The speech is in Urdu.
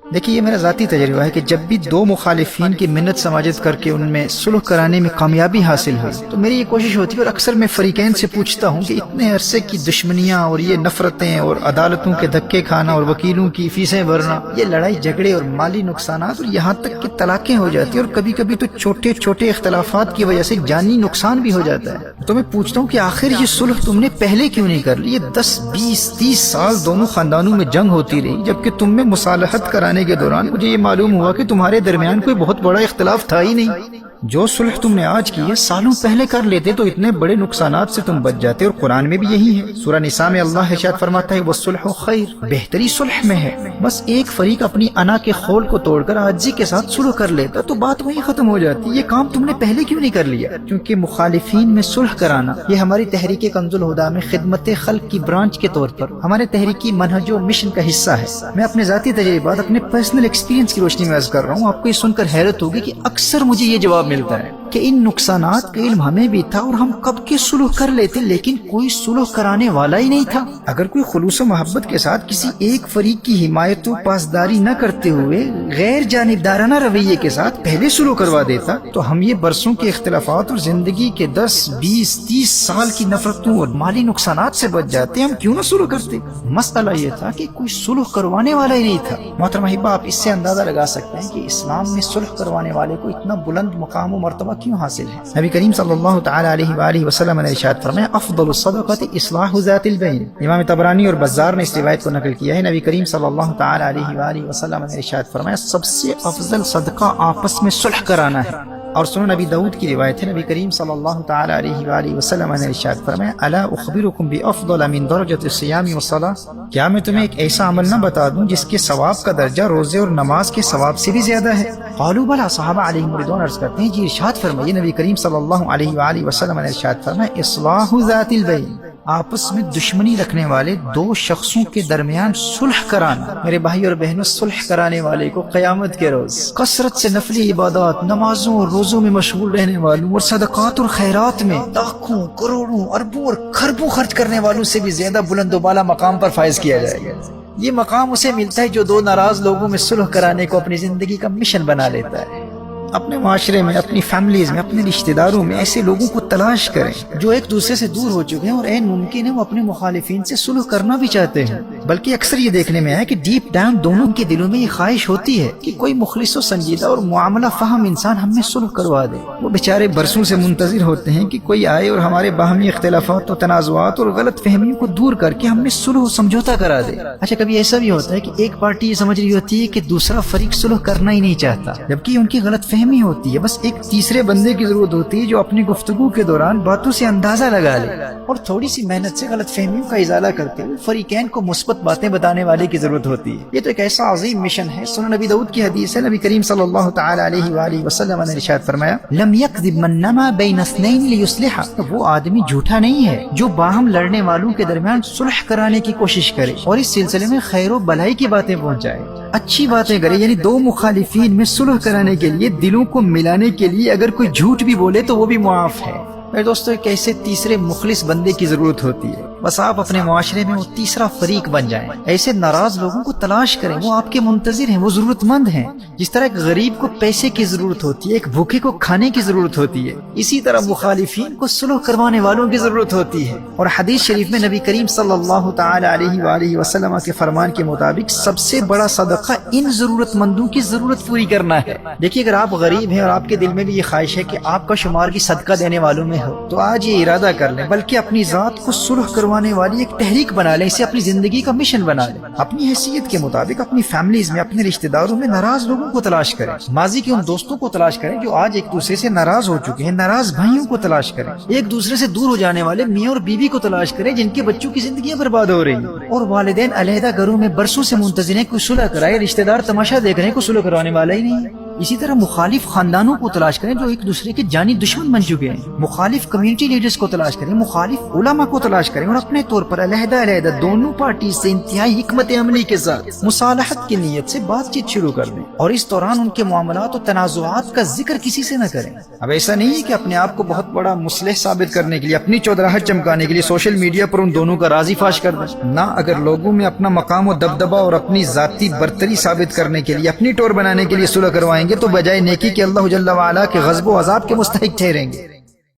دیکھیے یہ میرا ذاتی تجربہ ہے کہ جب بھی دو مخالفین کی منت سماجت کر کے ان میں صلح کرانے میں کامیابی حاصل ہوئی تو میری یہ کوشش ہوتی ہے، اور اکثر میں فریقین سے پوچھتا ہوں کہ اتنے عرصے کی دشمنیاں اور یہ نفرتیں اور عدالتوں کے دھکے کھانا اور وکیلوں کی فیسیں بھرنا، یہ لڑائی جھگڑے اور مالی نقصانات اور یہاں تک کہ طلاقیں ہو جاتی ہیں، اور کبھی کبھی تو چھوٹے چھوٹے اختلافات کی وجہ سے جانی نقصان بھی ہو جاتا ہے، تو میں پوچھتا ہوں کہ آخر یہ صلح تم نے پہلے کیوں نہیں کر لی؟ یہ 10 20 30 سال دونوں خاندانوں میں جنگ ہوتی رہی، جبکہ تم میں مصالحت کرانے کے دوران مجھے یہ معلوم ہوا کہ تمہارے درمیان کوئی بہت بڑا اختلاف تھا ہی نہیں۔ جو صلح تم نے آج کی ہے سالوں پہلے کر لیتے تو اتنے بڑے نقصانات سے تم بچ جاتے، اور قرآن میں بھی یہی ہے۔ سورہ نساء میں اللہ ارشاد فرماتا ہے وَالصُّلْحُ خَيْرٌ، بہتری صلح میں ہے۔ بس ایک فریق اپنی انا کے خول کو توڑ کر عاجزی کے ساتھ صلح کر لیتا تو بات وہیں ختم ہو جاتی۔ یہ کام تم نے پہلے کیوں نہیں کر لیا؟ کیونکہ مخالفین میں صلح کرانا یہ ہماری تحریک کنز الہدیٰ میں خدمت خلق کی برانچ کے طور پر ہمارے تحریکی منہج و مشن کا حصہ ہے۔ میں اپنے ذاتی تجربات، اپنے پرسنل ایکسپیرینس کی روشنی میں عرض کر رہا ہوں۔ آپ کو یہ سن کر حیرت ہوگی کہ اکثر مجھے یہ جواب ملتا ہے کہ ان نقصانات کا علم ہمیں بھی تھا اور ہم کب کے صلح کر لیتے، لیکن کوئی صلح کرانے والا ہی نہیں تھا۔ اگر کوئی خلوص و محبت کے ساتھ کسی ایک فریق کی حمایت و پاسداری نہ کرتے ہوئے غیر جانبدارانہ رویے کے ساتھ پہلے صلح کروا دیتا تو ہم یہ برسوں کے اختلافات اور زندگی کے 10 20 30 سال کی نفرتوں اور مالی نقصانات سے بچ جاتے۔ ہم کیوں نہ صلح کرتے؟ مسئلہ یہ تھا کہ کوئی صلح کروانے والا ہی نہیں تھا۔ محترم احبہ، آپ اس سے اندازہ لگا سکتے ہیں کہ اسلام میں صلح کروانے والے کو اتنا بلند مقام و مرتبہ کیوں حاصل ہے۔ نبی کریم صلی اللہ تعالی علیہ وآلہ وسلم نے ارشاد فرمایا افضل الصدقۃ اصلاح ذات البین۔ امام طبرانی اور بزار نے اس روایت کو نقل کیا ہے۔ نبی کریم صلی اللہ تعالی علیہ وآلہ وسلم نے ارشاد فرمایا سب سے افضل صدقہ آپس میں صلح کرانا ہے۔ اور سنن نبی داؤد کی روایت ہے، نبی کریم صلی اللہ تعالی علیہ وآلہ وسلم نے ارشاد فرمایا الا اخبرکم بافضل من درجۃ الصیام والصلاۃ، کیا میں تمہیں ایک ایسا عمل نہ بتا دوں جس کے ثواب کا درجہ روزے اور نماز کے ثواب سے بھی زیادہ ہے؟ قالوا بلی، صحابہ علیہم رضوان عرض کرتے ہیں جی ارشاد فرمائیے۔ نبی کریم صلی اللہ علیہ وآلہ وسلم نے ارشاد فرمایا اصلاح ذات البین، آپس میں دشمنی رکھنے والے دو شخصوں کے درمیان صلح کرانا۔ میرے بھائی اور بہنوں، صلح کرانے والے کو قیامت کے روز کثرت سے نفلی عبادات، نمازوں اور روزوں میں مشغول رہنے والوں اور صدقات اور خیرات میں لاکھوں کروڑوں اربوں اور خربوں خرچ کرنے والوں سے بھی زیادہ بلند و بالا مقام پر فائز کیا جائے گا۔ یہ مقام اسے ملتا ہے جو دو ناراض لوگوں میں صلح کرانے کو اپنی زندگی کا مشن بنا لیتا ہے۔ اپنے معاشرے میں، اپنی فیملیز میں، اپنے رشتہ داروں میں ایسے لوگوں کو تلاش کریں جو ایک دوسرے سے دور ہو چکے ہیں اور عین ممکن ہے وہ اپنے مخالفین سے صلح کرنا بھی چاہتے ہیں، بلکہ اکثر یہ دیکھنے میں آیا کہ ڈیپ ڈاؤن دونوں کے دلوں میں یہ خواہش ہوتی ہے کہ کوئی مخلص و سنجیدہ اور معاملہ فہم انسان ہم میں صلح کروا دے۔ وہ بیچارے برسوں سے منتظر ہوتے ہیں کہ کوئی آئے اور ہمارے باہمی اختلافات و تنازعات اور غلط فہمیوں کو دور کر کے ہم میں صلح و سمجھوتا کرا دے۔ اچھا، کبھی ایسا بھی ہوتا ہے کہ ایک پارٹی یہ سمجھ رہی ہوتی ہے کہ دوسرا فریق صلح کرنا ہی نہیں چاہتا، جبکہ ان کی غلط فہمی ہوتی ہے، بس ایک تیسرے بندے کی ضرورت ہوتی ہے جو اپنی گفتگو کے دوران باتوں سے اندازہ لگا لے اور تھوڑی سی محنت سے غلط فہمیوں کا ازالہ کرتے ہوئے فریقین کو مثبت باتیں بتانے والے کی ضرورت ہوتی ہے۔ یہ تو ایک ایسا عظیم مشن ہے۔ سنن نبی داؤد کی حدیث ہے، نبی کریم صلی اللہ تعالی علیہ وآلہ وسلم نے ارشاد فرمایا لم یکذب من نما بین اثنین لیصلح، وہ آدمی جھوٹا نہیں ہے جو باہم لڑنے والوں کے درمیان صلح کرانے کی کوشش کرے اور اس سلسلے میں خیر و بھلائی کی باتیں پہنچائے، اچھی باتیں کرے، یعنی دو مخالفین میں صلح کرانے کے لیے، دلوں کو ملانے کے لیے اگر کوئی جھوٹ بھی بولے تو وہ بھی معاف ہے۔ میرے دوستو، ایک ایسے تیسرے مخلص بندے کی ضرورت ہوتی ہے، بس آپ اپنے معاشرے میں وہ تیسرا فریق بن جائیں۔ ایسے ناراض لوگوں کو تلاش کریں، وہ آپ کے منتظر ہیں، وہ ضرورت مند ہیں۔ جس طرح ایک غریب کو پیسے کی ضرورت ہوتی ہے، ایک بھوکے کو کھانے کی ضرورت ہوتی ہے، اسی طرح مخالفین کو صلح کروانے والوں کی ضرورت ہوتی ہے۔ اور حدیث شریف میں نبی کریم صلی اللہ تعالی علیہ وآلہ وسلم کے فرمان کے مطابق سب سے بڑا صدقہ ان ضرورت مندوں کی ضرورت پوری کرنا ہے۔ دیکھیے، اگر آپ غریب ہیں اور آپ کے دل میں بھی یہ خواہش ہے کہ آپ کا شمار بھی صدقہ دینے والوں میں ہو، تو آج یہ ارادہ کر لیں، بلکہ اپنی ذات کو صلح کروانے والی ایک تحریک بنا لیں، اسے اپنی زندگی کا مشن بنا لیں۔ اپنی حیثیت کے مطابق اپنی فیملیز میں، اپنے رشتہ داروں میں ناراض لوگوں کو تلاش کریں، ماضی کے ان دوستوں کو تلاش کریں جو آج ایک دوسرے سے ناراض ہو چکے ہیں، ناراض بھائیوں کو تلاش کریں، ایک دوسرے سے دور ہو جانے والے میاں اور بیوی کو تلاش کریں جن کے بچوں کی زندگیاں برباد ہو رہی ہیں، اور والدین علیحدہ گھروں میں برسوں سے منتظر ہیں کوئی صلح کرائے، رشتہ دار تماشا دیکھ رہے ہیں کوئی صلح کروانے والا ہی نہیں ہے۔ اسی طرح مخالف خاندانوں کو تلاش کریں جو ایک دوسرے کے جانی دشمن بن چکے ہیں، مخالف کمیونٹی لیڈرز کو تلاش کریں، مخالف علماء کو تلاش کریں، اور اپنے طور پر علیحدہ علیحدہ دونوں پارٹی سے انتہائی حکمت عملی کے ساتھ مصالحت کی نیت سے بات چیت شروع کر دیں، اور اس دوران ان کے معاملات اور تنازعات کا ذکر کسی سے نہ کریں۔ اب ایسا نہیں ہے کہ اپنے آپ کو بہت بڑا مصلح ثابت کرنے کے لیے، اپنی چودراہٹ چمکانے کے لیے سوشل میڈیا پر ان دونوں کا راضی فاش کر دیں۔ نہ، اگر لوگوں میں اپنا مقام و دبدبہ اور اپنی ذاتی برتری ثابت کرنے کے لیے، اپنی ٹور بنانے کے لیے صلح کروائیں گے تو بجائے نیکی کے اللہ جل وعلا کے غضب و عذاب کے مستحق ٹھہریں گے۔